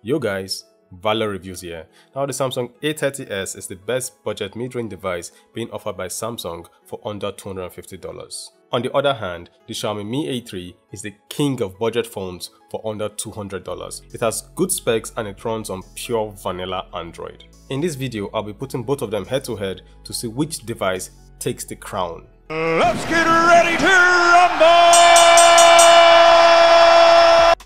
Yo guys, Valor Reviews here. Now the Samsung A30s is the best budget mid-range device being offered by Samsung for under $250. On the other hand, the Xiaomi Mi A3 is the king of budget phones for under $200. It has good specs and it runs on pure vanilla Android. In this video, I'll be putting both of them head to head to see which device takes the crown. Let's get ready to rumble!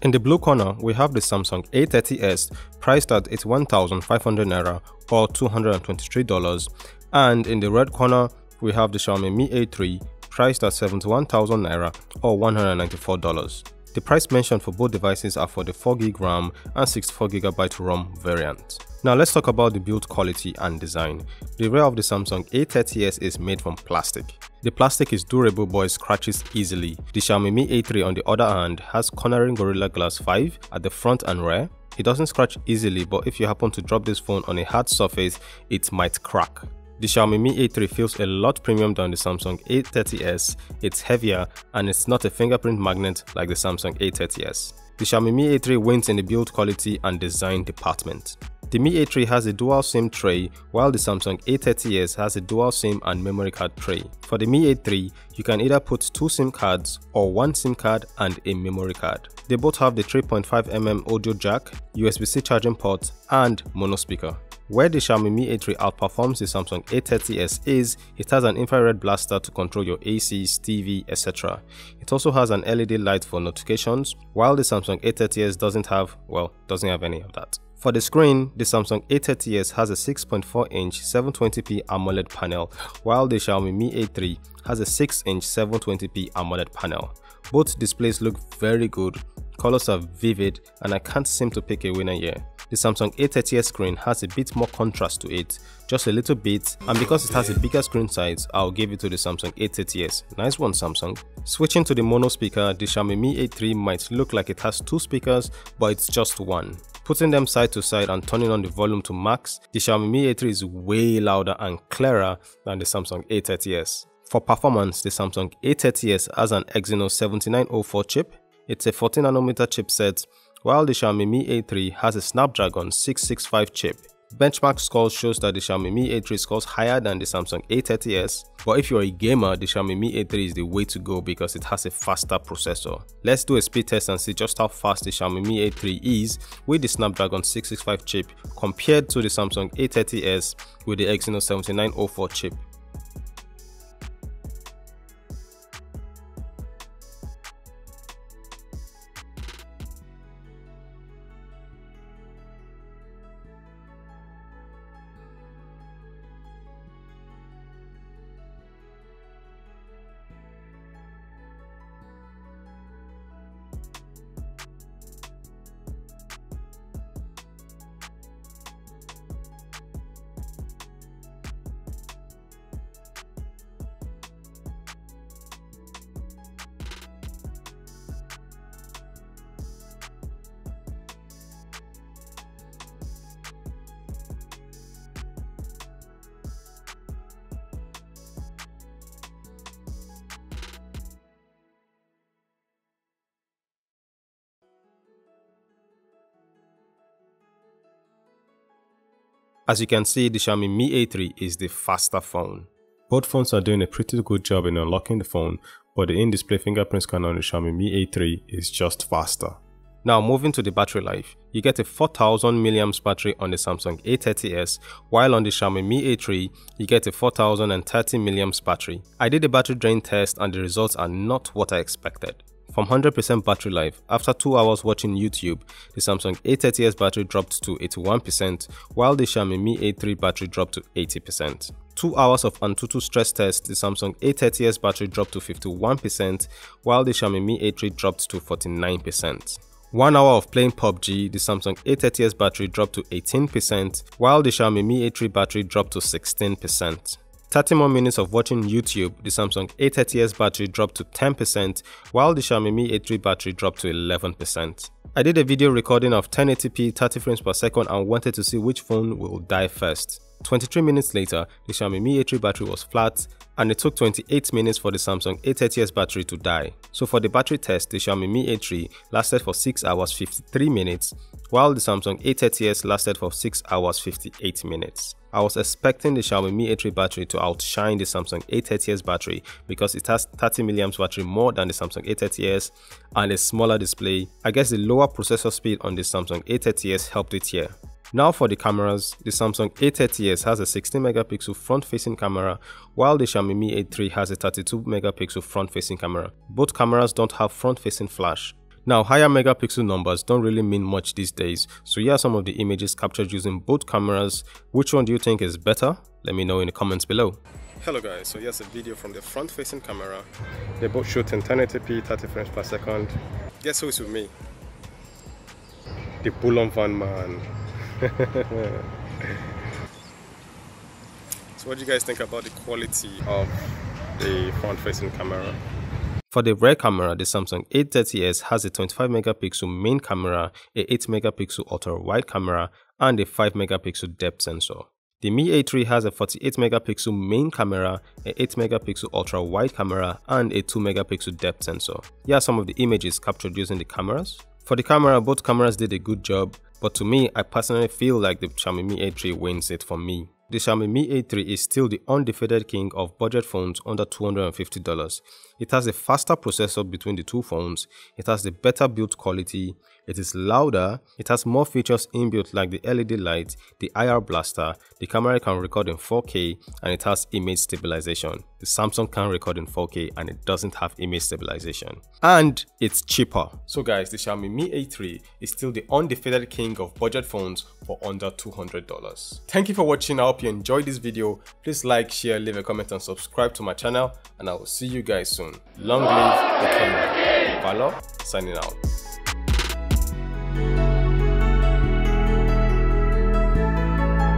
In the blue corner, we have the Samsung A30s priced at 81,500 Naira or $223, and in the red corner, we have the Xiaomi Mi A3 priced at 71,000 Naira or $194. The price mentioned for both devices are for the 4GB RAM and 64GB ROM variant. Now let's talk about the build quality and design. The rear of the Samsung A30s is made from plastic. The plastic is durable but it scratches easily. The Xiaomi Mi A3 on the other hand has cornering Gorilla Glass 5 at the front and rear. It doesn't scratch easily, but if you happen to drop this phone on a hard surface, it might crack. The Xiaomi Mi A3 feels a lot premium than the Samsung A30s, it's heavier and it's not a fingerprint magnet like the Samsung A30s. The Xiaomi Mi A3 wins in the build quality and design department. The Mi A3 has a dual SIM tray while the Samsung A30s has a dual SIM and memory card tray. For the Mi A3, you can either put 2 SIM cards or 1 SIM card and a memory card. They both have the 3.5mm audio jack, USB-C charging port and mono speaker. Where the Xiaomi Mi A3 outperforms the Samsung A30s is it has an infrared blaster to control your ACs, TV, etc. It also has an LED light for notifications, while the Samsung A30s doesn't have any of that. For the screen, the Samsung A30s has a 6.4-inch 720p AMOLED panel, while the Xiaomi Mi A3 has a 6-inch 720p AMOLED panel. Both displays look very good, colors are vivid, and I can't seem to pick a winner here. The Samsung A30s screen has a bit more contrast to it, just a little bit, and because it has a bigger screen size, I'll give it to the Samsung A30s. Nice one, Samsung. Switching to the mono speaker, the Xiaomi Mi A3 might look like it has 2 speakers, but it's just one. Putting them side to side and turning on the volume to max, the Xiaomi Mi A3 is way louder and clearer than the Samsung A30s. For performance, the Samsung A30s has an Exynos 7904 chip. It's a 14nm chipset, while the Xiaomi Mi A3 has a Snapdragon 665 chip. Benchmark scores shows that the Xiaomi Mi A3 scores higher than the Samsung A30s, but if you're a gamer, the Xiaomi Mi A3 is the way to go because it has a faster processor. Let's do a speed test and see just how fast the Xiaomi Mi A3 is with the Snapdragon 665 chip compared to the Samsung A30s with the Exynos 7904 chip. As you can see, the Xiaomi Mi A3 is the faster phone. Both phones are doing a pretty good job in unlocking the phone, but the in-display fingerprint scanner on the Xiaomi Mi A3 is just faster. Now moving to the battery life, you get a 4000 mAh battery on the Samsung A30s, while on the Xiaomi Mi A3, you get a 4030 mAh battery. I did a battery drain test and the results are not what I expected. From 100% battery life, after 2 hours watching YouTube, the Samsung A30s battery dropped to 81%, while the Xiaomi Mi A3 battery dropped to 80%. 2 hours of Antutu stress test, the Samsung A30s battery dropped to 51%, while the Xiaomi Mi A3 dropped to 49%. 1 hour of playing PUBG, the Samsung A30s battery dropped to 18%, while the Xiaomi Mi A3 battery dropped to 16%. 30 more minutes of watching YouTube, the Samsung A30s battery dropped to 10%, while the Xiaomi Mi A3 battery dropped to 11%. I did a video recording of 1080p 30 frames per second and wanted to see which phone will die first. 23 minutes later, the Xiaomi Mi A3 battery was flat, and it took 28 minutes for the Samsung A30s battery to die. So for the battery test, the Xiaomi Mi A3 lasted for 6 hours 53 minutes, while the Samsung A30s lasted for 6 hours 58 minutes. I was expecting the Xiaomi Mi A3 battery to outshine the Samsung A30s battery because it has 30 mAh battery more than the Samsung A30s and a smaller display. I guess the lower processor speed on the Samsung A30s helped it here. Now for the cameras, the Samsung A30s has a 16 megapixel front-facing camera while the Xiaomi Mi A3 has a 32 megapixel front-facing camera. Both cameras don't have front-facing flash. Now, higher megapixel numbers don't really mean much these days, so here are some of the images captured using both cameras. Which one do you think is better? Let me know in the comments below. Hello guys, so here's a video from the front-facing camera. They both shoot in 1080p 30 frames per second. Guess who is with me? The Bullon Van Man. So what do you guys think about the quality of the front-facing camera? For the rear camera, the Samsung A30s has a 25 megapixel main camera, a 8 megapixel ultra-wide camera, and a 5 megapixel depth sensor. The Mi A3 has a 48 megapixel main camera, a 8 megapixel ultra-wide camera, and a 2 megapixel depth sensor. Here are some of the images captured using the cameras. For the camera, both cameras did a good job, but to me, I personally feel like the Xiaomi Mi A3 wins it for me. The Xiaomi Mi A3 is still the undefeated king of budget phones under $250. It has a faster processor between the two phones, it has the better build quality, it is louder, it has more features inbuilt like the LED light, the IR blaster, the camera can record in 4K, and it has image stabilization. The Samsung can record in 4K and it doesn't have image stabilization. And it's cheaper. So guys, the Xiaomi Mi A3 is still the undefeated king of budget phones for under $200. Thank you for watching. I hope you enjoyed this video. Please like, share, leave a comment and subscribe to my channel, and I will see you guys soon. Long live the king. Valor signing out.